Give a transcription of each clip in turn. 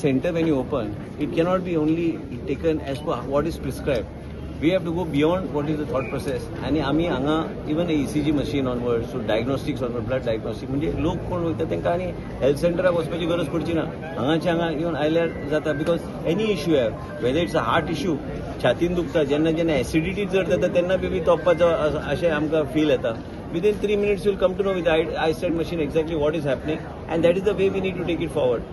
center when you open, it cannot be only taken as per what is prescribed. We have to go beyond what is the thought process. आणि आम्ही हांगा even ECG machine onward, सो diagnostics onward, blood diagnostic म्हणजे लोक कोण वयता तांकां आनी health सेंटराक वचपाची गरज पडची ना. हांगाच्या हांगा इवन आयल्यार जाता because any issue have whether it's a heart issue, छातीन दुखता, जेन्ना एसिडिटी जर जाता तेन्ना बी तोपपाचो अशें आमकां फील येता. Within 3 minutes you'll come to know with the eyesight machine exactly what is happening, and that is the way we need to take it forward.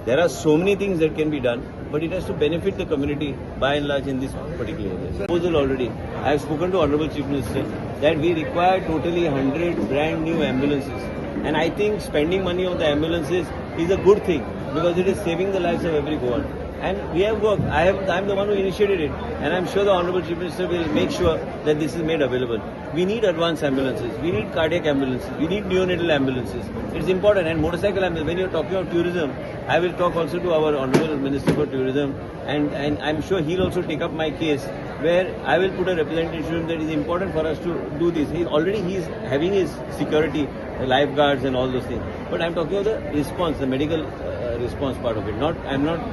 There are so many things that can be done, but it has to benefit the community by and large in this particular area. Proposal already. I have spoken to Honorable Chief Minister that we require totally 100 brand new ambulances. And I think spending money on the ambulances is a good thing because it is saving the lives of every Goan. And we have worked. I'm the one who initiated it, and I'm sure the Honorable Chief Minister will make sure that this is made available. We need advanced ambulances. We need cardiac ambulances. We need neonatal ambulances. It's important. And motorcycle ambulance. When you're talking about tourism, I will talk also to our Honorable Minister for Tourism, and I'm sure he'll also take up my case, where I will put a representative to him that it's important for us to do this. He's having his security, lifeguards and all those things. But I'm talking about the response, the medical response part of it. I'm not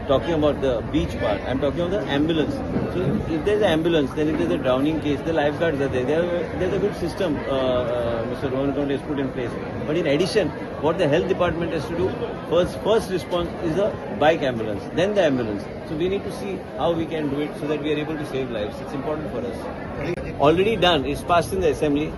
talking about the beach part. I'm talking about the ambulance. So if there's an ambulance, then if there's a drowning case, the lifeguards are there. There's a good system Mr. Rohan County has put in place. But in addition, what the health department has to do, first response is the bike ambulance, then the ambulance. So we need to see how we can do it so that we are able to save lives. It's important for us. Already done. It's passed in the assembly.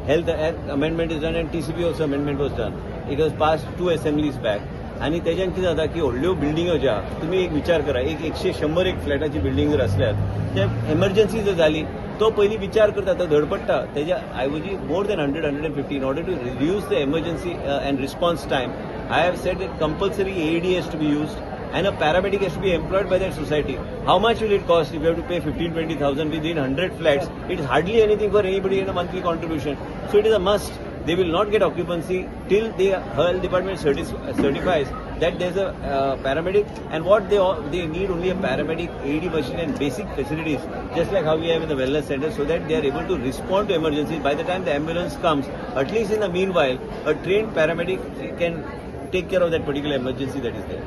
Health amendment is done, and TCP also amendment was done. It was passed 2 assemblies back. आणि त्याच्यान कितें जाता की व्हडल्यो बिल्डिंगो ज्या तुमी एक विचार करा, एक 100 एक फ्लॅटाची बिल्डिंग जर असल्यार ते एमर्जन्सी जर जाली तो पयली विचार करता, तो धडपडटा तेज्या ऐवजी more than 100-150 in order to reduce the emergency and response time. I have said that compulsory AED has to be used and a paramedic has to be employed by that society. How much will it cost if you have to pay 15-20,000 within 100 flats? It is hardly anything for anybody in a monthly contribution. So it is a must. They will not get occupancy till the health department certifies that there's a paramedic, and what they need only a paramedic, AED machine and basic facilities, just like how we have in the wellness center, so that they are able to respond to emergencies. By the time the ambulance comes, at least in the meanwhile, a trained paramedic can take care of that particular emergency that is there.